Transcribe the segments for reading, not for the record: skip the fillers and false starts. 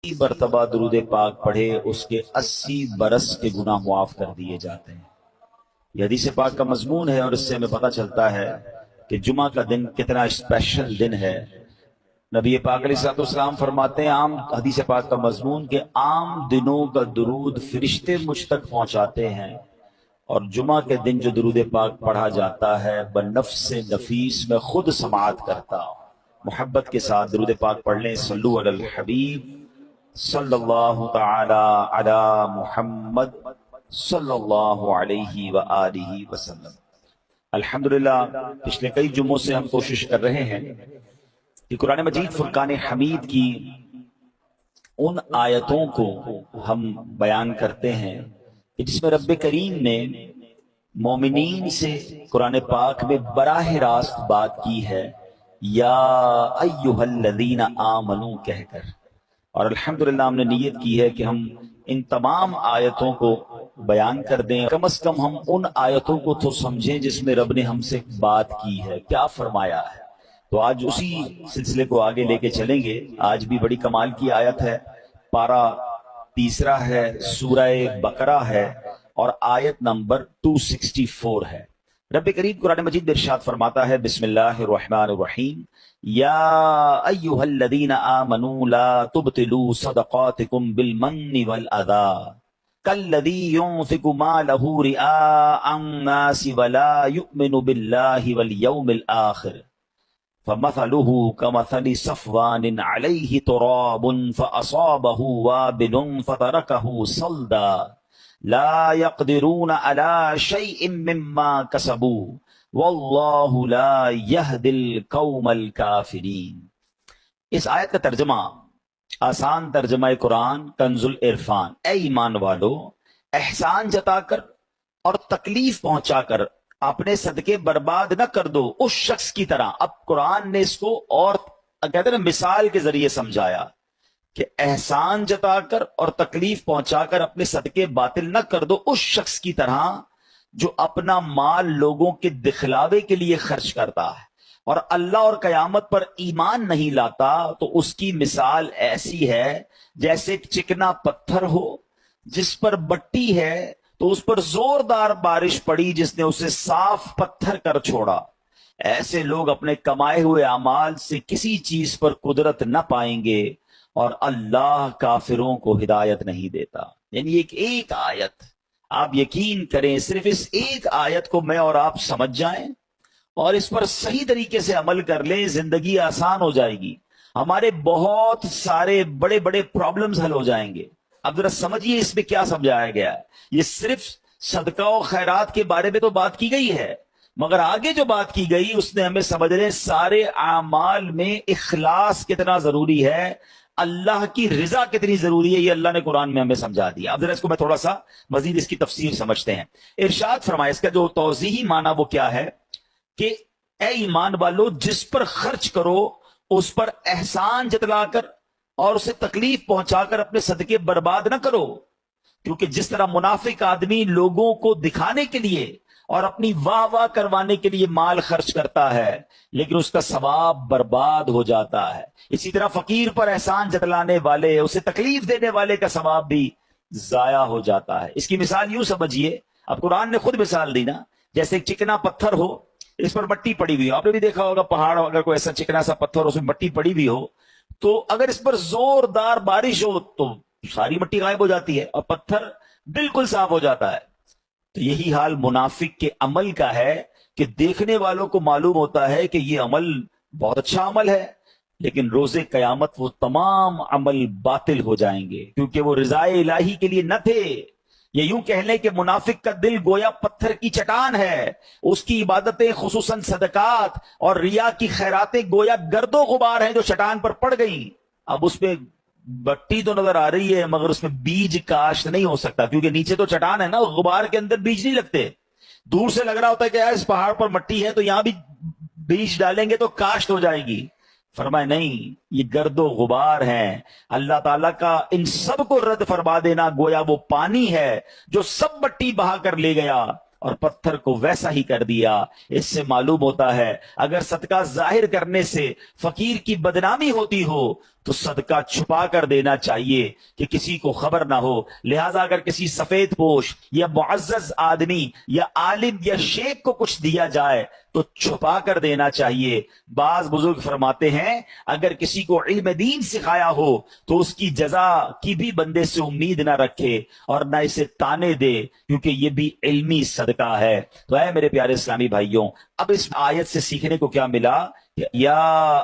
مرتبہ درود پاک پڑھے اس کے 80 برس کے گناہ معاف کر دیے جاتے ہیں۔ یہ حدیث پاک کا مضمون ہے اور اس سے ہمیں پتہ چلتا ہے کہ جمعہ کا دن کتنا اسپیشل دن ہے۔ نبی پاک علیہ الصلوۃ والسلام فرماتے ہیں عام حدیث پاک کا مضمون کہ عام دنوں کا درود فرشتے مجھ تک پہنچاتے ہیں، اور جمعہ کے دن جو درود پاک پڑھا جاتا ہے بنفس نفیس میں خود سماعت کرتا ہوں۔ محبت کے ساتھ درود پاک پڑھ لیں۔ صلو علی الحبیب صلی اللہ تعالی علی محمد صلی اللہ علیہ وآلہ وسلم۔ الحمدللہ پچھلے کئی جمعوں سے ہم کوشش کر رہے ہیں کہ قرآن مجید فرقان حمید کی ان آیتوں کو ہم بیان کرتے ہیں کہ جس میں رب کریم نے مومنین سے قرآن پاک میں براہ راست بات کی ہے، یا ایہا الذین آمنو کہہ کر، اور الحمدللہ ہم نے نیت کی ہے کہ ہم ان تمام آیتوں کو بیان کر دیں، کم از کم ہم ان آیتوں کو تو سمجھیں جس میں رب نے ہم سے بات کی ہے، کیا فرمایا ہے۔ تو آج اسی سلسلے کو آگے لے کے چلیں گے۔ آج بھی بڑی کمال کی آیت ہے، پارہ تیسرا ہے، سورہ بقرہ ہے اور آیت نمبر 264 ہے۔ رب کریم قرآن مجید میں ارشاد فرماتا ہے، بسم اللہ الرحمن الرحیم، یا ایہا الذین آمنوا لا تبطلوا صدقاتکم بالمن والأذى کالذی ينفق مالہ رئاء الناس ولا یؤمن باللہ والیوم الآخر فمثله كمثل صفوان عليه تراب فأصابه وابل فتركه صلدا لا يقدرون على شيء مما كسبوا والله لا يهدي القوم الكافرين۔ اس آیت کا ترجمہ، آسان ترجمہ قرآن کنز العرفان، اے ایمان والو احسان جتا کر اور تکلیف پہنچا کر اپنے صدقے برباد نہ کر دو اس شخص کی طرح۔ اب قرآن نے اس کو اور کہتے ہیں مثال کے ذریعے سمجھایا کہ احسان جتا کر اور تکلیف پہنچا کر اپنے صدقے باطل نہ کر دو اس شخص کی طرح جو اپنا مال لوگوں کے دکھلاوے کے لیے خرچ کرتا ہے اور اللہ اور قیامت پر ایمان نہیں لاتا۔ تو اس کی مثال ایسی ہے جیسے ایک چکنا پتھر ہو جس پر بٹی ہے تو اس پر زوردار بارش پڑی جس نے اسے صاف پتھر کر چھوڑا۔ ایسے لوگ اپنے کمائے ہوئے اعمال سے کسی چیز پر قدرت نہ پائیں گے اور اللہ کافروں کو ہدایت نہیں دیتا۔ یعنی ایک آیت، آپ یقین کریں صرف اس ایک آیت کو میں اور آپ سمجھ جائیں اور اس پر صحیح طریقے سے عمل کر لیں، زندگی آسان ہو جائے گی، ہمارے بہت سارے بڑے بڑے پرابلمز حل ہو جائیں گے۔ اب ذرا سمجھیے اس میں کیا سمجھایا گیا ہے۔ یہ صرف صدقہ و خیرات کے بارے میں تو بات کی گئی ہے، مگر آگے جو بات کی گئی اس نے ہمیں سمجھ لیں سارے اعمال میں اخلاص کتنا ضروری ہے، اللہ کی رضا کتنی ضروری ہے، یہ اللہ نے قرآن میں ہمیں سمجھا دیا۔ اب ذرا اس کو میں تھوڑا سا مزید اس کی تفسیر سمجھتے ہیں۔ ارشاد فرمائے، اس کا جو توضیحی معنی وہ کیا ہے کہ اے ایمان والو جس پر خرچ کرو اس پر احسان جتلا کر اور اسے تکلیف پہنچا کر اپنے صدقے برباد نہ کرو، کیونکہ جس طرح منافق آدمی لوگوں کو دکھانے کے لیے اور اپنی واہ واہ کروانے کے لیے مال خرچ کرتا ہے لیکن اس کا ثواب برباد ہو جاتا ہے، اسی طرح فقیر پر احسان جتلانے والے، اسے تکلیف دینے والے کا ثواب بھی ضائع ہو جاتا ہے۔ اس کی مثال یوں سمجھیے، اب قرآن نے خود مثال دی نا، جیسے ایک چکنا پتھر ہو، اس پر مٹی پڑی ہوئی ہو، آپ نے بھی دیکھا ہوگا پہاڑ اگر کوئی ایسا چکنا سا پتھر اس میں مٹی پڑی ہوئی ہو تو اگر اس پر زوردار بارش ہو تو ساری مٹی غائب ہو جاتی ہے اور پتھر بالکل صاف ہو جاتا ہے۔ تو یہی حال منافق کے عمل کا ہے کہ دیکھنے والوں کو معلوم ہوتا ہے کہ یہ عمل بہت اچھا عمل ہے، لیکن روز قیامت وہ تمام عمل باطل ہو جائیں گے کیونکہ وہ رضا الہی کے لیے نہ تھے۔ یہ یوں کہہ لیں کہ منافق کا دل گویا پتھر کی چٹان ہے، اس کی عبادتیں خصوصاً صدقات اور ریا کی خیراتیں گویا گرد و غبار ہیں جو چٹان پر پڑ گئیں۔ اب اس پہ بٹی تو نظر آ رہی ہے مگر اس میں بیج کاشت نہیں ہو سکتا کیونکہ نیچے تو چٹان ہے نا، غبار کے اندر بیج نہیں لگتے۔ دور سے لگ رہا ہوتا ہے کہ اس پہاڑ پر مٹی ہے تو یہاں بھی بیج ڈالیں گے تو کاشت ہو جائے گی۔ فرمائے نہیں، یہ گرد و غبار ہیں، اللہ تعالیٰ کا ان سب کو رد فرما دینا گویا وہ پانی ہے جو سب مٹی بہا کر لے گیا اور پتھر کو ویسا ہی کر دیا۔ اس سے معلوم ہوتا ہے اگر صدقہ ظاہر کرنے سے فقیر کی بدنامی ہوتی ہو تو صدقہ چھپا کر دینا چاہیے کہ کسی کو خبر نہ ہو. لہذا اگر کسی سفید پوش یا معزز آدمی یا عالم یا شیخ کو کچھ دیا جائے تو چھپا کر دینا چاہیے. بعض بزرگ فرماتے ہیں اگر کسی کو علم دین سکھایا ہو تو اس کی جزا کی بھی بندے سے امید نہ رکھے اور نہ اسے تانے دے، کیونکہ یہ بھی علمی صدقہ ہے. تو اے میرے پیارے اسلامی بھائیوں، اب اس آیت سے سیکھنے کو کیا ملا؟ یا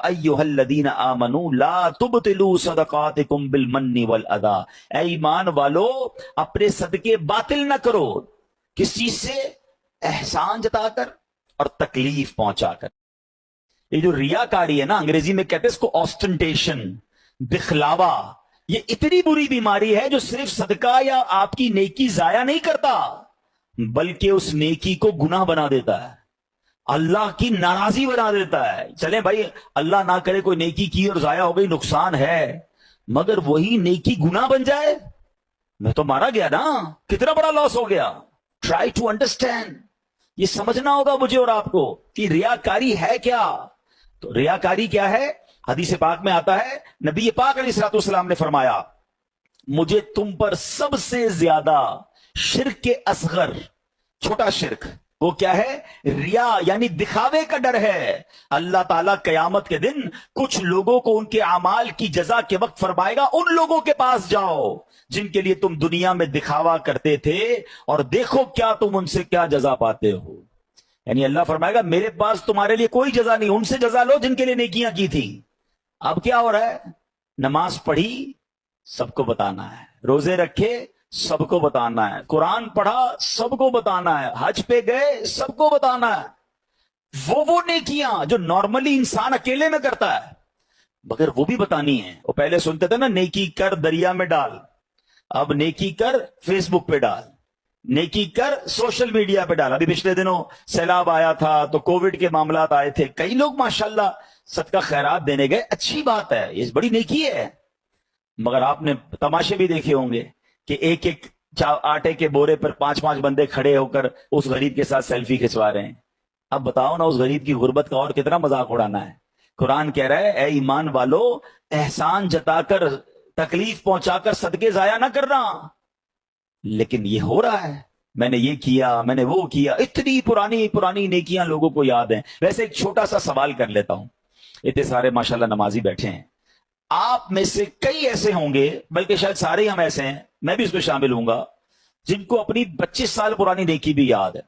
ایھا الذین آمنوا لا تبطلوا صدقاتکم بالمن والاذی، اے ایمان والو اپنے صدقے باطل نہ کرو کسی سے احسان جتا کر اور تکلیف پہنچا کر. یہ جو ریاکاری ہے نا، انگریزی میں کہتے ہیں اس کو آسٹنٹیشن، دکھلاوا، یہ اتنی بری بیماری ہے جو صرف صدقہ یا آپ کی نیکی ضائع نہیں کرتا بلکہ اس نیکی کو گناہ بنا دیتا ہے، اللہ کی ناراضی بنا دیتا ہے. چلیں بھائی اللہ نہ کرے کوئی نیکی کی اور ضائع ہو گئی، نقصان ہے، مگر وہی نیکی گناہ بن جائے، میں تو مارا گیا نا، کتنا بڑا لاس ہو گیا. ٹرائی ٹو انڈرسٹینڈ، یہ سمجھنا ہوگا مجھے اور آپ کو کہ ریاکاری ہے کیا. تو ریاکاری کیا ہے؟ حدیث پاک میں آتا ہے نبی پاک علیہ الصلوۃ والسلام نے فرمایا مجھے تم پر سب سے زیادہ شرک اصغر، چھوٹا شرک، وہ کیا ہے؟ ریا، یعنی دکھاوے کا ڈر ہے. اللہ تعالیٰ قیامت کے دن کچھ لوگوں کو ان کے اعمال کی جزا کے وقت فرمائے گا ان لوگوں کے پاس جاؤ جن کے لیے تم دنیا میں دکھاوا کرتے تھے اور دیکھو کیا تم ان سے کیا جزا پاتے ہو. یعنی اللہ فرمائے گا میرے پاس تمہارے لیے کوئی جزا نہیں، ان سے جزا لو جن کے لیے نیکیاں کی تھی. اب کیا ہو رہا ہے؟ نماز پڑھی سب کو بتانا ہے، روزے رکھے سب کو بتانا ہے، قرآن پڑھا سب کو بتانا ہے، حج پہ گئے سب کو بتانا ہے. وہ نیکیاں جو نارملی انسان اکیلے میں کرتا ہے مگر وہ بھی بتانی ہے. وہ پہلے سنتے تھے نا نیکی کر دریا میں ڈال، اب نیکی کر فیس بک پہ ڈال، نیکی کر سوشل میڈیا پہ ڈال. ابھی پچھلے دنوں سیلاب آیا تھا تو کووڈ کے معاملات آئے تھے، کئی لوگ ماشاءاللہ صدقہ خیرات دینے گئے، اچھی بات ہے، یہ بڑی نیکی ہے. مگر آپ نے تماشے بھی دیکھے ہوں گے کہ ایک ایک آٹے کے بورے پر 5 بندے کھڑے ہو کر اس غریب کے ساتھ سیلفی کھنچوا رہے ہیں. اب بتاؤ نا اس غریب کی غربت کا اور کتنا مذاق اڑانا ہے. قرآن کہہ رہا ہے اے ایمان والو احسان جتا کر تکلیف پہنچا کر صدقے ضائع نہ کرنا. لیکن یہ ہو رہا ہے، میں نے یہ کیا، میں نے وہ کیا، اتنی پرانی نیکیاں لوگوں کو یاد ہیں. ویسے ایک چھوٹا سا سوال کر لیتا ہوں، اتنے سارے ماشاءاللہ نمازی بیٹھے ہیں، آپ میں سے کئی ایسے ہوں گے، بلکہ شاید سارے ہم ایسے ہیں، میں بھی اس میں شامل ہوں گا، جن کو اپنی 25 سال پرانی نیکی بھی یاد ہے.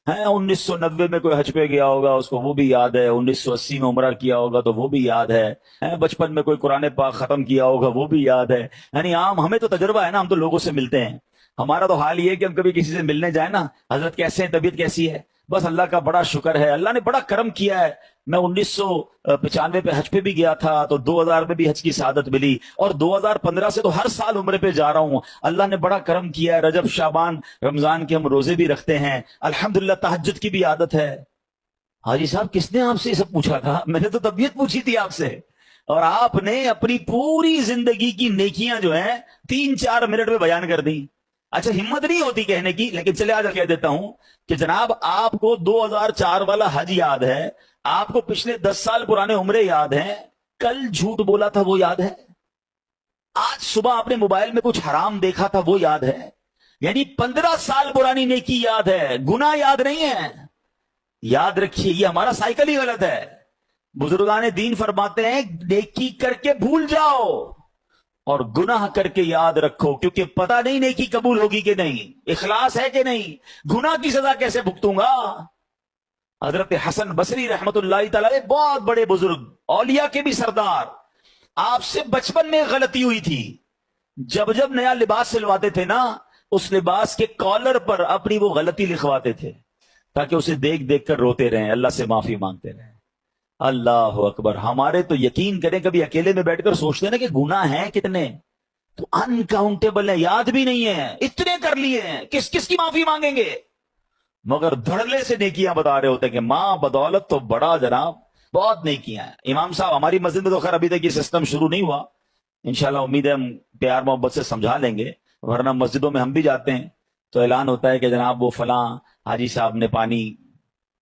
1990 میں کوئی حج پہ گیا ہوگا اس کو وہ بھی یاد ہے، 1980 میں عمرہ کیا ہوگا تو وہ بھی یاد ہے، بچپن میں کوئی قرآن پاک ختم کیا ہوگا وہ بھی یاد ہے. یعنی عام ہمیں تو تجربہ ہے نا، ہم تو لوگوں سے ملتے ہیں. ہمارا تو حال یہ ہے کہ ہم کبھی کسی سے ملنے جائیں نا، حضرت کیسے ہیں، طبیعت کیسی ہے، بس اللہ کا بڑا شکر ہے، اللہ نے بڑا کرم کیا ہے. میں 1995 پہ حج پہ بھی گیا تھا تو 2000 میں بھی حج کی سعادت ملی، اور 2015 سے تو ہر سال عمرے پہ جا رہا ہوں. اللہ نے بڑا کرم کیا ہے، رجب شعبان رمضان کے ہم روزے بھی رکھتے ہیں، الحمدللہ تہجد کی بھی عادت ہے. حاجی صاحب کس نے آپ سے یہ سب پوچھا تھا؟ میں نے تو طبیعت پوچھی تھی آپ سے، اور آپ نے اپنی پوری زندگی کی نیکیاں جو ہیں 3-4 منٹ میں بیان کر دی. اچھا ہمت نہیں ہوتی کہنے کی، لیکن چلے آج کہہ دیتا ہوں کہ جناب آپ کو 2004 والا حج یاد ہے، آپ کو پچھلے 10 سال پرانے عمرے یاد ہیں، کل جھوٹ بولا تھا وہ یاد ہے، آج صبح آپ نے موبائل میں کچھ حرام دیکھا تھا وہ یاد ہے. یعنی 15 سال پرانی نیکی یاد ہے، گناہ یاد نہیں ہے. یاد رکھیے یہ ہمارا سائیکل ہی غلط ہے. بزرگان دین فرماتے ہیں نیکی کر کے بھول جاؤ اور گناہ کر کے یاد رکھو، کیونکہ پتہ نہیں نیکی قبول ہوگی کہ نہیں، اخلاص ہے کہ نہیں، گناہ کی سزا کیسے بھگتوں گا. حضرت حسن بصری رحمت اللہ تعالی بہت بڑے بزرگ، اولیاء کے بھی سردار، آپ سے بچپن میں غلطی ہوئی تھی. جب نیا لباس سلواتے تھے نا، اس لباس کے کالر پر اپنی وہ غلطی لکھواتے تھے تاکہ اسے دیکھ دیکھ کر روتے رہیں، اللہ سے معافی مانگتے رہیں. اللہ اکبر. ہمارے تو یقین کریں کبھی اکیلے میں بیٹھ کر سوچتے ہیں نا کہ گناہ ہیں کتنے، تو انکاؤنٹیبل ہیں، یاد بھی نہیں ہے، اتنے کر لیے ہیں، کس کس کی معافی مانگیں گے. مگر دھڑلے سے نیکیاں بتا رہے ہوتے ہیں کہ ماں بدولت تو بڑا جناب بہت نیکیاں ہیں. امام صاحب ہماری مسجد میں تو خیر ابھی تک یہ سسٹم شروع نہیں ہوا، انشاءاللہ امید ہے ہم پیار محبت سے سمجھا لیں گے، ورنہ مسجدوں میں ہم بھی جاتے ہیں تو اعلان ہوتا ہے کہ جناب وہ فلاں حاجی صاحب نے پانی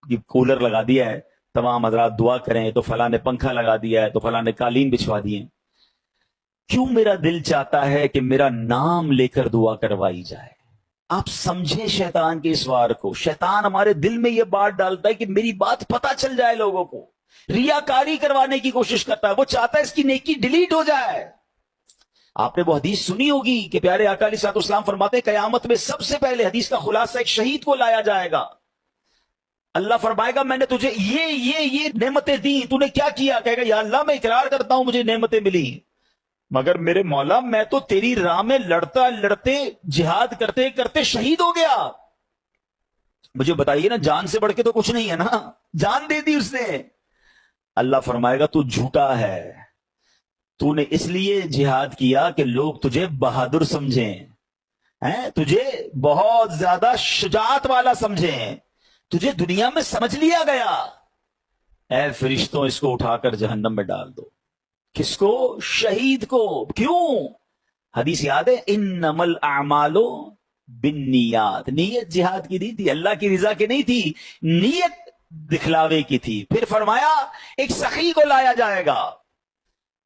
کی کولر لگا دیا ہے، تمام حضرات دعا کریں، تو فلاں نے پنکھا لگا دیا ہے، تو فلاں نے قالین بچھوا دیے. کیوں میرا دل چاہتا ہے کہ میرا نام لے کر دعا کروائی جائے. آپ سمجھیں شیطان کے اس وار کو. شیطان ہمارے دل میں یہ بات ڈالتا ہے کہ میری بات پتہ چل جائے لوگوں کو. ریاکاری کروانے کی کوشش کرتا ہے. وہ چاہتا ہے اس کی نیکی ڈیلیٹ ہو جائے. آپ نے وہ حدیث سنی ہوگی کہ پیارے آقا علیہ الصلوۃ والسلام فرماتے ہیں قیامت میں سب سے پہلے حدیث کا خلاصہ ایک شہید کو لایا جائے گا. اللہ فرمائے گا میں نے تجھے یہ نعمتیں دی, تو نے کیا کیا؟ کہے گا یا اللہ میں اقرار کرتا ہوں مجھے نعمتیں ملی, مگر میرے مولا میں تو تیری راہ میں لڑتا لڑتے جہاد کرتے کرتے شہید ہو گیا. مجھے بتائیے نا, جان سے بڑھ کے تو کچھ نہیں ہے نا, جان دے دی اس نے. اللہ فرمائے گا تو جھوٹا ہے, تو نے اس لیے جہاد کیا کہ لوگ تجھے بہادر سمجھیں, تجھے بہت زیادہ شجاعت والا سمجھیں, تجھے دنیا میں سمجھ لیا گیا. اے فرشتوں اس کو اٹھا کر جہنم میں ڈال دو. کس کو؟ شہید کو. کیوں؟ حدیث یاد ہے انما الاعمال بالنیات. نیت جہاد کی نہیں تھی, اللہ کی رضا کی نہیں تھی, نیت دکھلاوے کی تھی. پھر فرمایا ایک سخی کو لایا جائے گا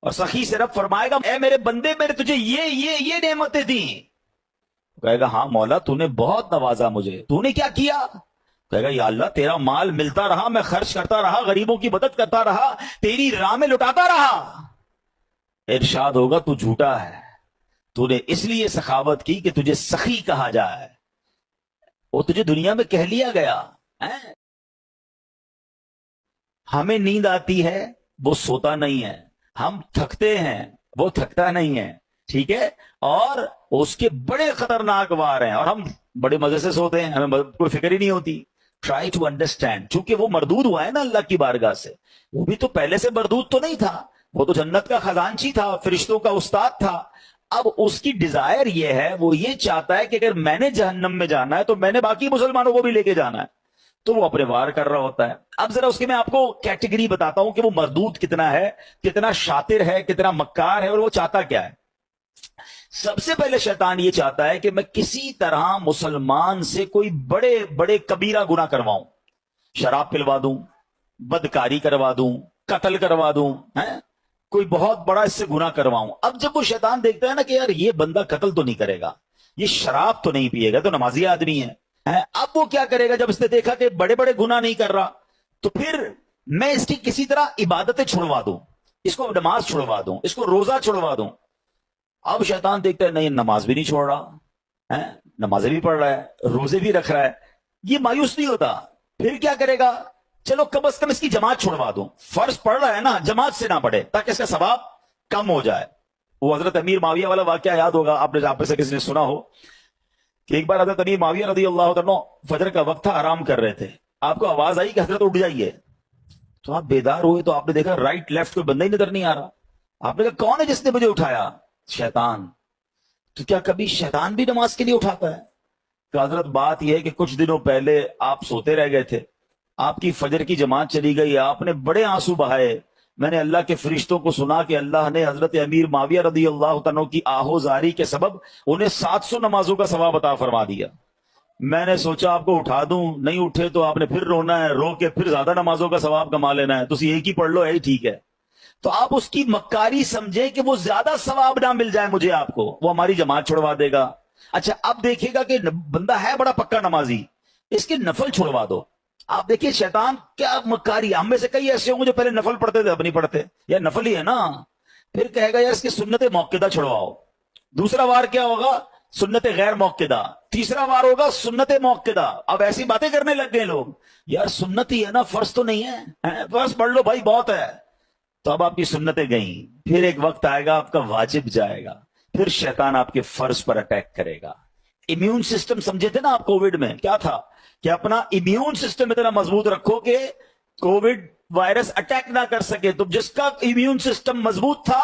اور سخی سے رب فرمائے گا اے میرے بندے میں نے تجھے یہ نعمتیں دی. کہے گا ہاں مولا تو نے بہت نوازا مجھے, تو نے کیا کیا؟ کہے گا یا اللہ تیرا مال ملتا رہا, میں خرچ کرتا رہا, غریبوں کی مدد کرتا رہا, تیری راہ میں لٹاتا رہا. ارشاد ہوگا تو جھوٹا ہے, تو نے اس لیے سخاوت کی کہ تجھے سخی کہا جائے, وہ تجھے دنیا میں کہہ لیا گیا. ہمیں نیند آتی ہے وہ سوتا نہیں ہے, ہم تھکتے ہیں وہ تھکتا نہیں ہے, ٹھیک ہے, اور اس کے بڑے خطرناک وار ہیں اور ہم بڑے مزے سے سوتے ہیں, ہمیں کوئی فکر ہی نہیں ہوتی. Try to understand. چونکہ وہ مردود ہوا ہے نا اللہ کی بارگاہ سے, وہ بھی تو پہلے سے مردود تو نہیں تھا, وہ تو جنت کا خزانچی تھا, فرشتوں کا استاد تھا. اب اس کی ڈیزائر یہ ہے, وہ یہ چاہتا ہے کہ اگر میں نے جہنم میں جانا ہے تو میں نے باقی مسلمانوں کو بھی لے کے جانا ہے, تو وہ اپنے وار کر رہا ہوتا ہے. اب ذرا اس کے میں آپ کو کیٹیگری بتاتا ہوں کہ وہ مردود کتنا ہے, کتنا شاطر ہے, کتنا مکار ہے, اور وہ چاہتا کیا ہے. سب سے پہلے شیطان یہ چاہتا ہے کہ میں کسی طرح مسلمان سے کوئی بڑے بڑے کبیرہ گناہ کرواؤں, شراب پلوا دوں, بدکاری کروا دوں, قتل کروا دوں, کوئی بہت بڑا اس سے گناہ کرواؤں. اب جب وہ شیطان دیکھتا ہے نا کہ یار یہ بندہ قتل تو نہیں کرے گا, یہ شراب تو نہیں پیے گا, تو نمازی آدمی ہے, اب وہ کیا کرے گا جب اس نے دیکھا کہ بڑے بڑے گناہ نہیں کر رہا, تو پھر میں اس کی کسی طرح عبادتیں چھڑوا دوں, اس کو نماز چھڑوا دوں, اس کو روزہ چھڑوا دوں. اب شیطان دیکھتا ہے نہیں نماز بھی نہیں چھوڑ رہا, نمازیں بھی پڑھ رہا ہے, روزے بھی رکھ رہا ہے, یہ مایوس نہیں ہوتا. پھر کیا کرے گا, چلو کم از کم اس کی جماعت چھوڑوا دوں, فرض پڑھ رہا ہے نا, جماعت سے نہ پڑھے تاکہ اس کا ثواب کم ہو جائے. وہ حضرت امیر معاویہ والا واقعہ یاد ہوگا آپ نے, آپ میں سے کسی نے سنا ہو کہ ایک بار حضرت امیر معاویہ رضی اللہ عنہ فجر کا وقت تھا, آرام کر رہے تھے, آپ کو آواز آئی کہ حضرت اٹھ جائیے, تو آپ بیدار ہوئے تو آپ نے دیکھا رائٹ لیفٹ کوئی بندہ ہی نظر نہیں آ رہا. آپ نے کہا کون ہے جس نے مجھے اٹھایا؟ شیطان. تو کیا کبھی شیطان بھی نماز کے لیے اٹھاتا ہے؟ کہ حضرت بات یہ ہے کہ کچھ دنوں پہلے آپ سوتے رہ گئے تھے, آپ کی فجر کی جماعت چلی گئی, آپ نے بڑے آنسو بہائے, میں نے اللہ کے فرشتوں کو سنا کہ اللہ نے حضرت امیر معاویہ رضی اللہ عنہ کی آہوزاری کے سبب انہیں 700 نمازوں کا ثواب عطا فرما دیا. میں نے سوچا آپ کو اٹھا دوں, نہیں اٹھے تو آپ نے پھر رونا ہے, رو کے پھر زیادہ نمازوں کا ثواب کما لینا ہے, تو ایک ہی پڑھ لو, یہی ٹھیک ہے. تو آپ اس کی مکاری سمجھے کہ وہ زیادہ ثواب نہ مل جائے مجھے آپ کو, وہ ہماری جماعت چھڑوا دے گا. اچھا اب دیکھے گا کہ بندہ ہے بڑا پکا نمازی, اس کے نفل چھڑوا دو. آپ دیکھیے شیطان کیا مکاری. ہم میں سے کئی ایسے ہوں گے جو پہلے نفل پڑھتے تھے, اب نہیں پڑھتے, یا نفل ہی ہے نا. پھر کہے گا یار اس کی سنت موقدہ چھڑواؤ. دوسرا وار کیا ہوگا؟ سنت غیر موقدہ. تیسرا وار ہوگا سنت موقدہ. اب ایسی باتیں کرنے لگ گئے لوگ, یار سنت ہی ہے نا, فرض تو نہیں ہے, فرض پڑھ لو بھائی بہت ہے. تو اب آپ کی سنتیں گئیں, پھر ایک وقت آئے گا آپ کا واجب جائے گا, پھر شیطان آپ کے فرض پر اٹیک کرے گا. امیون سسٹم سمجھے تھے نا آپ کووڈ میں, کیا تھا کہ اپنا امیون سسٹم اتنا مضبوط رکھو کہ کووڈ وائرس اٹیک نہ کر سکے. تو جس کا امیون سسٹم مضبوط تھا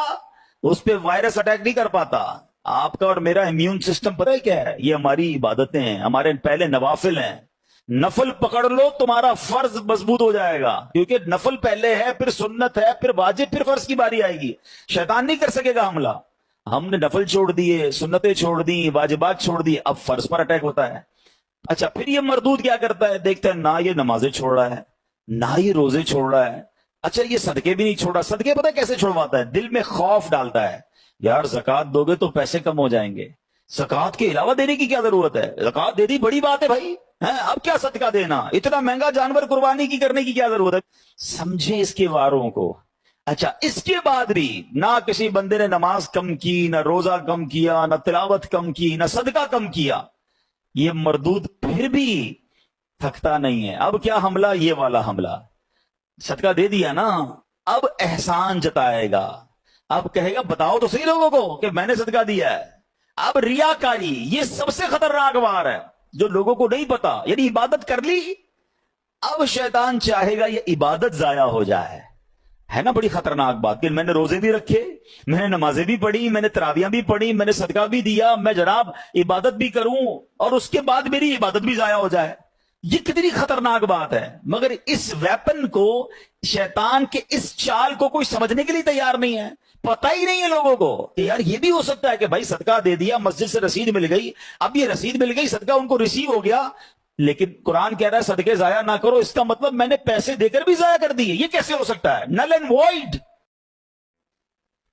اس پہ وائرس اٹیک نہیں کر پاتا. آپ کا اور میرا امیون سسٹم پتہ ہے کیا ہے؟ یہ ہماری عبادتیں ہیں, ہمارے پہلے نوافل ہیں. نفل پکڑ لو تمہارا فرض مضبوط ہو جائے گا, کیونکہ نفل پہلے ہے, پھر سنت ہے, پھر واجب, پھر فرض کی باری آئے گی. شیطان نہیں کر سکے گا حملہ. ہم نے نفل چھوڑ دیے, سنتیں چھوڑ دی, واجبات چھوڑ دی, اب فرض پر اٹیک ہوتا ہے. اچھا پھر یہ مردود کیا کرتا ہے؟ دیکھتا ہے نہ یہ نمازیں چھوڑ رہا ہے, نہ یہ روزے چھوڑ رہا ہے, اچھا یہ صدقے بھی نہیں چھوڑا. صدقے پتہ کیسے چھوڑواتا ہے؟ دل میں خوف ڈالتا ہے, یار زکات دو گے تو پیسے کم ہو جائیں گے، زکات کے علاوہ دینے کی کیا ضرورت ہے؟ زکات دے دی بڑی بات ہے بھائی، اب کیا صدقہ دینا، اتنا مہنگا جانور قربانی کی کرنے کی کیا ضرورت ہے؟ سمجھے اس کے واروں کو۔ اچھا اس کے بعد بھی نہ کسی بندے نے نماز کم کی، نہ روزہ کم کیا، نہ تلاوت کم کی، نہ صدقہ کم کیا، یہ مردود پھر بھی تھکتا نہیں ہے۔ اب کیا حملہ؟ یہ والا حملہ، صدقہ دے دیا نا، اب احسان جتائے گا، اب کہے گا بتاؤ تو صحیح لوگوں کو کہ میں نے صدقہ دیا ہے۔ اب ریاکاری یہ سب سے خطرناک وار ہے جو لوگوں کو نہیں پتا، یعنی عبادت کر لی، اب شیطان چاہے گا یہ عبادت ضائع ہو جائے، ہے نا بڑی خطرناک بات کہ میں نے روزے بھی رکھے، میں نے نمازیں بھی پڑھی، میں نے تراویحیں بھی پڑھی، میں نے صدقہ بھی دیا، میں جناب عبادت بھی کروں اور اس کے بعد میری عبادت بھی ضائع ہو جائے، یہ کتنی خطرناک بات ہے۔ مگر اس ویپن کو، شیطان کے اس چال کو کوئی سمجھنے کے لیے تیار نہیں ہے، پتہ ہی نہیں ہے لوگوں کو کہ یار یہ بھی ہو سکتا ہے کہ بھائی صدقہ دے دیا، مسجد سے رسید مل گئی، اب یہ رسید مل گئی، صدقہ ان کو ریسیو ہو گیا، لیکن قرآن کہہ رہا ہے صدقے ضائع نہ کرو، اس کا مطلب میں نے پیسے دے کر بھی ضائع کر دیے، یہ کیسے ہو سکتا ہے؟ Null and wide.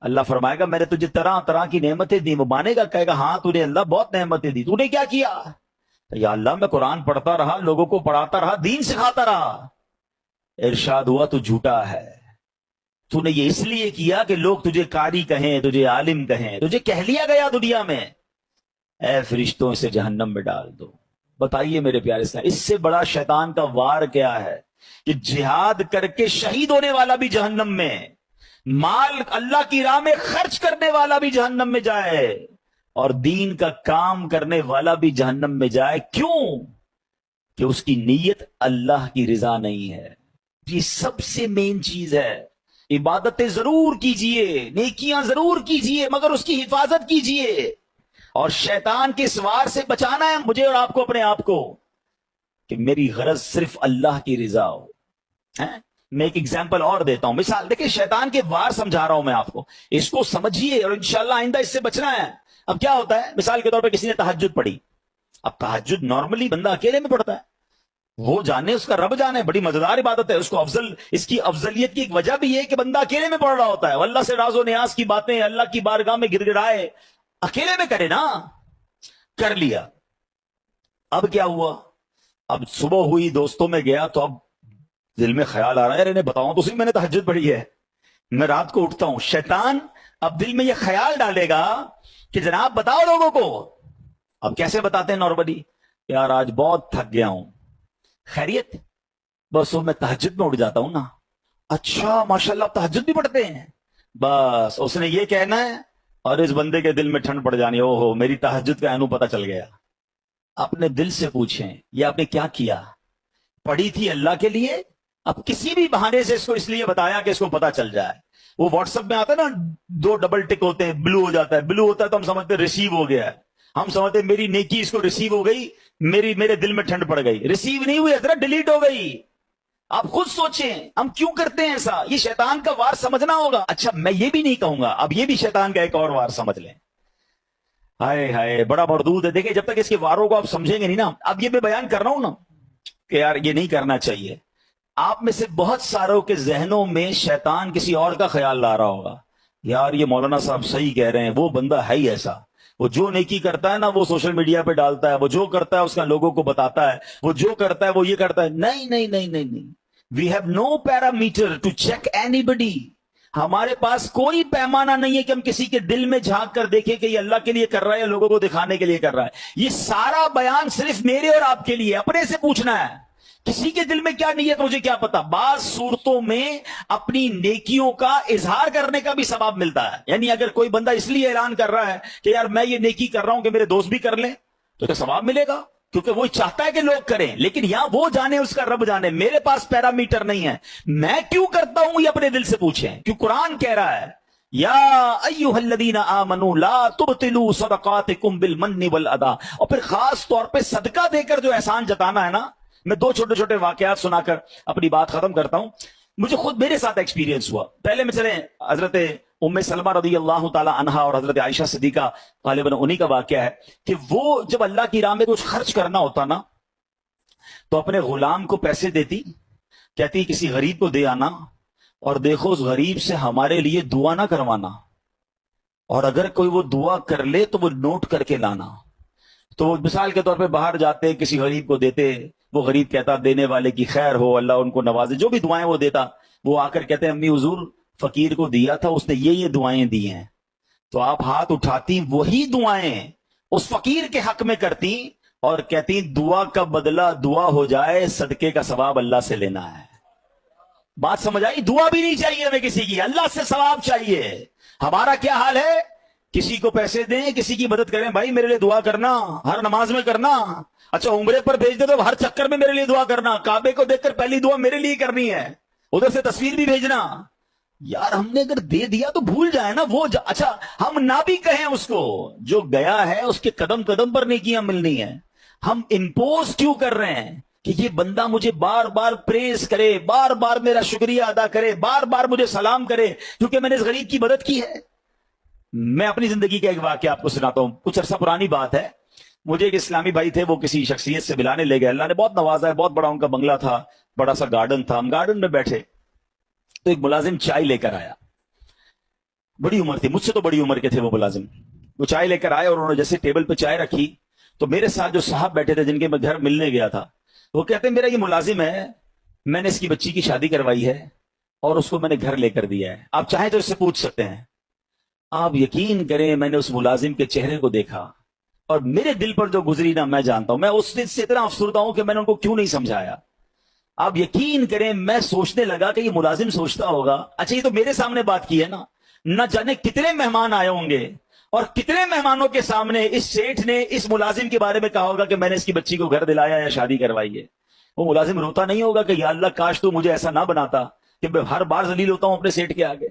اللہ فرمائے گا میں نے تجھے طرح طرح کی نعمتیں دی، وہ مانے گا، کہے گا ہاں تو نے اللہ بہت نعمتیں دی، تو نے کیا کیا؟ یا اللہ میں قرآن پڑھتا رہا، لوگوں کو پڑھاتا رہا، دین سکھاتا رہا۔ ارشاد ہوا تو جھوٹا ہے، تو نے یہ اس لیے کیا کہ لوگ تجھے قاری کہیں، تجھے عالم کہیں، تجھے کہہ لیا گیا دنیا میں، اے فرشتوں اسے جہنم میں ڈال دو۔ بتائیے میرے پیارے اسلام، اس سے بڑا شیطان کا وار کیا ہے کہ جہاد کر کے شہید ہونے والا بھی جہنم میں، مال اللہ کی راہ میں خرچ کرنے والا بھی جہنم میں جائے، اور دین کا کام کرنے والا بھی جہنم میں جائے۔ کیوں؟ کہ اس کی نیت اللہ کی رضا نہیں ہے۔ یہ سب سے مین چیز ہے۔ عبادتیں ضرور کیجئے، نیکیاں ضرور کیجئے، مگر اس کی حفاظت کیجئے، اور شیطان کے سوار سے بچانا ہے مجھے اور آپ کو، اپنے آپ کو، کہ میری غرض صرف اللہ کی رضا ہو۔ میں ایک ایگزامپل اور دیتا ہوں، مثال دیکھیں، شیطان کے وار سمجھا رہا ہوں میں آپ کو، اس کو سمجھیے اور انشاءاللہ آئندہ اس سے بچنا ہے۔ اب کیا ہوتا ہے، مثال کے طور پہ کسی نے تہجد پڑھی، اب تہجد نارملی بندہ اکیلے میں پڑھتا ہے، وہ جانے، اس کا رب جانے، بڑی مزیدار عبادت ہے، اس کو اس کی افضلیت کی ایک وجہ بھی ہے کہ بندہ اکیلے میں پڑھ رہا ہوتا ہے، اللہ سے راز و نیاز کی باتیں اللہ کی بارگاہ میں گر گڑائے، اکیلے میں کرے نا، کر لیا۔ اب کیا ہوا، اب صبح ہوئی، دوستوں میں گیا، تو اب دل میں خیال آ رہا ہے یار انہیں بتاؤں تو صحیح میں نے تہجد پڑھی ہے، میں رات کو اٹھتا ہوں۔ شیطان اب دل میں یہ خیال ڈالے گا کہ جناب بتاؤ لوگوں کو۔ اب کیسے بتاتے ہیں نارملی، یار آج بہت تھک گیا ہوں، خیریت؟ بس وہ میں تہجد میں اٹھ جاتا ہوں نا۔ اچھا ماشاءاللہ آپ تہجد بھی پڑھتے ہیں؟ بس اس نے یہ کہنا ہے اور اس بندے کے دل میں ٹھنڈ پڑ جانی، او ہو میری تہجد کا اینو پتہ چل گیا۔ اپنے دل سے پوچھیں یہ آپ نے کیا کیا؟ پڑھی تھی اللہ کے لیے؟ اب کسی بھی بہانے سے اس کو اس لیے بتایا کہ اس کو پتہ چل جائے۔ وہ واٹس ایپ میں آتا ہے نا، 2 ڈبل ٹک ہوتے ہیں، بلو ہو جاتا ہے، بلو ہوتا ہے تو ہم سمجھتے ہیں ریسیو ہو گیا ہے، ہم سمجھتے ہیں میری نیکی اس کو ریسیو ہو گئی، میرے دل میں ٹھنڈ پڑ گئی۔ ریسیو نہیں ہوئی حضرت، ڈیلیٹ ہو گئی۔ آپ خود سوچیں ہم کیوں کرتے ہیں ایسا، یہ شیطان کا وار سمجھنا ہوگا۔ اچھا میں یہ بھی نہیں کہوں گا، اب یہ بھی شیطان کا ایک اور وار سمجھ لیں۔ ہائے ہائے بڑا مردود ہے۔ دیکھیں جب تک اس کے واروں کو آپ سمجھیں گے نہیں نا، اب یہ میں بیان کر رہا ہوں نا کہ یار یہ نہیں کرنا چاہیے، آپ میں سے بہت ساروں کے ذہنوں میں شیطان کسی اور کا خیال لا رہا ہوگا، یار یہ مولانا صاحب صحیح کہہ رہے ہیں، وہ بندہ ہے ہی ایسا، وہ جو نیکی کرتا ہے نا وہ سوشل میڈیا پہ ڈالتا ہے، وہ جو کرتا ہے اس کا لوگوں کو بتاتا ہے، وہ جو کرتا ہے وہ یہ کرتا ہے۔ نہیں نہیں نہیں نہیں نہیں، we have no parameter to check anybody. ہمارے پاس کوئی پیمانہ نہیں ہے کہ ہم کسی کے دل میں جھانک کر دیکھیں کہ یہ اللہ کے لیے کر رہا ہے یا لوگوں کو دکھانے کے لیے کر رہا ہے۔ یہ سارا بیان صرف میرے اور آپ کے لیے، اپنے سے پوچھنا ہے، کسی کے دل میں کیا نیت مجھے کیا پتا۔ بعض صورتوں میں اپنی نیکیوں کا اظہار کرنے کا بھی ثواب ملتا ہے، یعنی اگر کوئی بندہ اس لیے اعلان کر رہا ہے کہ یار میں یہ نیکی کر رہا ہوں کہ میرے دوست بھی کر لیں، تو کیا ثواب ملے گا؟ کیونکہ وہ چاہتا ہے کہ لوگ کریں، لیکن یہاں وہ جانے اس کا رب جانے، میرے پاس پیرامیٹر نہیں ہے۔ میں کیوں کرتا ہوں یہ اپنے دل سے پوچھیں، کیوں قرآن کہہ رہا ہے یا ایھا الذین آمنوا لا تبطلوا صدقاتکم بالمن والاذی، اور پھر خاص طور پہ صدقہ دے کر جو احسان جتانا ہے نا۔ میں 2 چھوٹے چھوٹے واقعات سنا کر اپنی بات ختم کرتا ہوں۔ مجھے خود میرے ساتھ ایکسپیرینس ہوا۔ پہلے میں چلیں حضرت ام سلمہ رضی اللہ تعالی عنہا اور حضرت عائشہ صدیقہ غالباً انہی کا واقعہ ہے کہ وہ جب اللہ کی راہ میں کچھ خرچ کرنا ہوتا نا تو اپنے غلام کو پیسے دیتی، کہتی کسی غریب کو دے آنا، اور دیکھو اس غریب سے ہمارے لیے دعا نہ کروانا۔ اور اگر کوئی وہ دعا کر لے تو وہ نوٹ کر کے لانا. تو وہ مثال کے طور پہ باہر جاتے کسی غریب کو دیتے, وہ غریب کہتا دینے والے کی خیر ہو, اللہ ان کو نوازے, جو بھی دعائیں وہ دیتا, وہ آ کر کہتے ہیں امی حضور فقیر کو دیا تھا, اس نے یہ دعائیں دی ہیں. تو آپ ہاتھ اٹھاتی وہی دعائیں اس فقیر کے حق میں کرتی اور کہتی دعا کا بدلہ دعا ہو جائے, صدقے کا ثواب اللہ سے لینا ہے. بات سمجھ آئی؟ دعا بھی نہیں چاہیے ہمیں کسی کی, اللہ سے ثواب چاہیے. ہمارا کیا حال ہے, کسی کو پیسے دیں, کسی کی مدد کریں, بھائی میرے لیے دعا کرنا, ہر نماز میں کرنا. اچھا عمرے پر بھیج دے تو ہر چکر میں میرے لیے دعا کرنا, کعبے کو دیکھ کر پہلی دعا میرے لیے کرنی ہے, ادھر سے تصویر بھی بھیجنا. یار ہم نے اگر دے دیا تو بھول جائے نا وہ اچھا ہم نہ بھی کہیں اس کو, جو گیا ہے اس کے قدم قدم پر نیکیاں ملنی ہے. ہم امپوز کیوں کر رہے ہیں کہ یہ بندہ مجھے بار بار پریز کرے, بار بار میرا شکریہ ادا کرے, بار بار مجھے سلام کرے کیونکہ میں نے اس غریب کی مدد کی ہے. میں اپنی زندگی کا ایک واقعہ آپ کو سناتا ہوں, کچھ عرصہ پرانی بات ہے. مجھے ایک اسلامی بھائی تھے, وہ کسی شخصیت سے ملانے لے گئے, اللہ نے بہت نوازا ہے, بہت بڑا ان کا بنگلہ تھا, بڑا سا گارڈن تھا. ہم گارڈن میں بیٹھے تو ایک ملازم چائے لے کر آیا, بڑی عمر تھی, مجھ سے تو بڑی عمر کے تھے وہ ملازم. وہ چائے لے کر آئے اور انہوں نے جیسے ٹیبل پہ چائے رکھی تو میرے ساتھ جو صاحب بیٹھے تھے جن کے میں گھر ملنے گیا تھا, وہ کہتے ہیں میرا یہ ملازم ہے, میں نے اس کی بچی کی شادی کروائی ہے اور اس کو میں نے گھر لے کر دیا ہے, آپ چاہیں تو اس سے پوچھ سکتے ہیں. آپ یقین کریں میں نے اس ملازم کے چہرے کو دیکھا اور میرے دل پر جو گزری نا میں جانتا ہوں, میں اس دن سے اتنا افسردہ ہوں کہ میں نے ان کو کیوں نہیں سمجھایا. آپ یقین کریں میں سوچنے لگا کہ یہ ملازم سوچتا ہوگا اچھا یہ تو میرے سامنے بات کی ہے نا, نہ جانے کتنے مہمان آئے ہوں گے اور کتنے مہمانوں کے سامنے اس سیٹھ نے اس ملازم کے بارے میں کہا ہوگا کہ میں نے اس کی بچی کو گھر دلایا یا شادی کروائی ہے. وہ ملازم روتا نہیں ہوگا کہ یا اللہ کاش تو مجھے ایسا نہ بناتا کہ میں ہر بار ذلیل ہوتا ہوں اپنے سیٹھ کے آگے.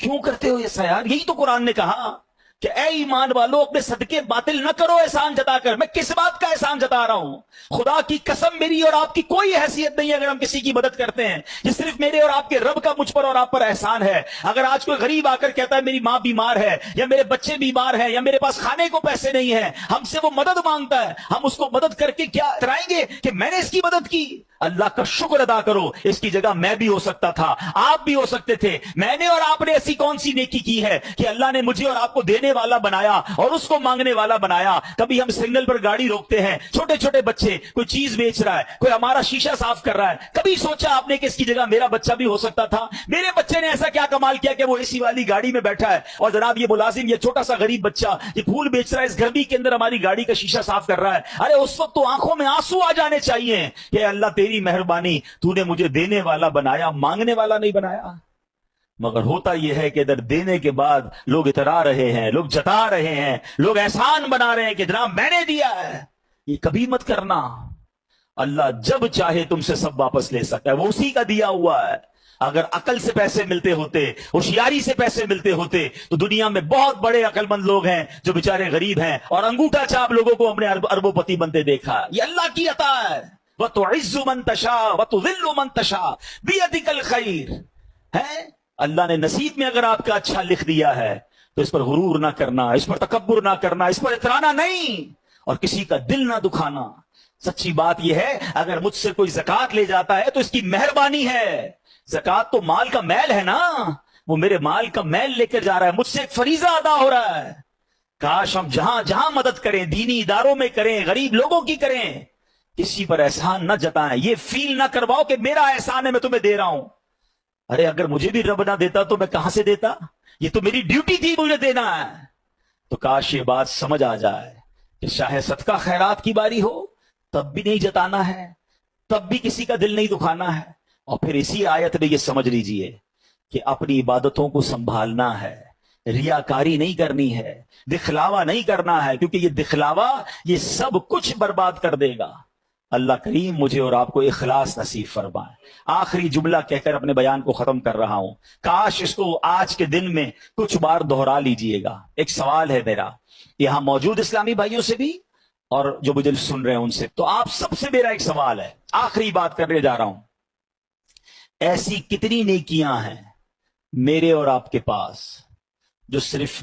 کیوں کرتے ہو ایسا یار؟ یہی تو قرآن نے کہا کہ اے ایمان والو اپنے صدقے باطل نہ کرو احسان جتا کر. میں کس بات کا احسان جتا رہا ہوں؟ خدا کی قسم میری اور آپ کی کوئی حیثیت نہیں ہے اگر ہم کسی کی مدد کرتے ہیں, یہ صرف میرے اور آپ کے رب کا مجھ پر اور آپ پر احسان ہے. اگر آج کوئی غریب آ کر کہتا ہے میری ماں بیمار ہے یا میرے بچے بیمار ہیں یا میرے پاس کھانے کو پیسے نہیں ہیں, ہم سے وہ مدد مانگتا ہے, ہم اس کو مدد کر کے کیا اترائیں گے کہ میں نے اس کی مدد کی؟ اللہ کا شکر ادا کرو, اس کی جگہ میں بھی ہو سکتا تھا, آپ بھی ہو سکتے تھے. میں نے اور آپ نے ایسی کون سی نیکی کی ہے کہ اللہ نے مجھے اور آپ کو دینے والا بنایا اور اس کو مانگنے والا بنایا؟ کبھی ہم سگنل پر گاڑی روکتے ہیں, چھوٹے چھوٹے بچے کوئی چیز بیچ رہا ہے, کوئی ہمارا شیشہ صاف کر رہا ہے, کبھی سوچا آپ نے کہ اس کی جگہ میرا بچہ بھی ہو سکتا تھا؟ میرے بچے نے ایسا کیا کمال کیا کہ وہ اے سی والی گاڑی میں بیٹھا ہے اور جناب یہ ملازم, یہ چھوٹا سا غریب بچہ یہ پھول بیچ رہا ہے, اس گرمی کے اندر ہماری گاڑی کا شیشہ صاف کر رہا ہے. ارے اس وقت تو آنکھوں میں آنسو آ جانے چاہیے کہ اللہ تیری مہربانی, تو نے مجھے دینے والا بنایا, مانگنے والا نہیں بنایا. مگر ہوتا یہ ہے کہ ادھر دینے کے بعد لوگ اترا رہے ہیں, لوگ جتا رہے ہیں, لوگ احسان بنا رہے ہیں کہ جناب میں نے دیا ہے. یہ کبھی مت کرنا. اللہ جب چاہے تم سے سب واپس لے سکتا ہے, وہ اسی کا دیا ہوا ہے. اگر عقل سے پیسے ملتے ہوتے, ہوشیاری سے پیسے ملتے ہوتے تو دنیا میں بہت بڑے عقل مند لوگ ہیں جو بیچارے غریب ہیں اور انگوٹھا چاپ لوگوں کو ہم نے اربوں پتی بنتے دیکھا. یہ اللہ کی عطا ہے. وَتُعِزُّ مَن تَشَاءُ وَتُذِلُّ مَن تَشَاءُ بِيَدِكَ الْخَيْرُ. ہے اللہ نے نصیب میں اگر آپ کا اچھا لکھ دیا ہے تو اس پر غرور نہ کرنا, اس پر تکبر نہ کرنا, اس پر اترانا نہیں اور کسی کا دل نہ دکھانا. سچی بات یہ ہے اگر مجھ سے کوئی زکات لے جاتا ہے تو اس کی مہربانی ہے. زکات تو مال کا میل ہے نا, وہ میرے مال کا میل لے کر جا رہا ہے, مجھ سے ایک فریضہ ادا ہو رہا ہے. کاش ہم جہاں جہاں مدد کریں, دینی اداروں میں کریں, غریب لوگوں کی کریں, کسی پر احسان نہ جتائیں, یہ فیل نہ کرواؤ کہ میرا احسان ہے میں تمہیں دے رہا ہوں. ارے اگر مجھے بھی رب نہ دیتا تو میں کہاں سے دیتا؟ یہ تو میری ڈیوٹی تھی مجھے دینا ہے. تو کاش یہ بات سمجھ آ جائے کہ چاہے صدقہ خیرات کی باری ہو تب بھی نہیں جتانا ہے, تب بھی کسی کا دل نہیں دکھانا ہے. اور پھر اسی آیت میں یہ سمجھ لیجئے کہ اپنی عبادتوں کو سنبھالنا ہے, ریاکاری نہیں کرنی ہے, دکھلاوا نہیں کرنا ہے, کیونکہ یہ دکھلاوا یہ سب کچھ برباد کر دے گا. اللہ کریم مجھے اور آپ کو اخلاص نصیب فرمائے. آخری جملہ کہہ کر اپنے بیان کو ختم کر رہا ہوں, کاش اس کو آج کے دن میں کچھ بار دہرا لیجئے گا. ایک سوال ہے میرا یہاں موجود اسلامی بھائیوں سے بھی اور جو مجھے سن رہے ہیں ان سے, تو آپ سب سے میرا ایک سوال ہے, آخری بات کرنے جا رہا ہوں. ایسی کتنی نیکیاں ہیں میرے اور آپ کے پاس جو صرف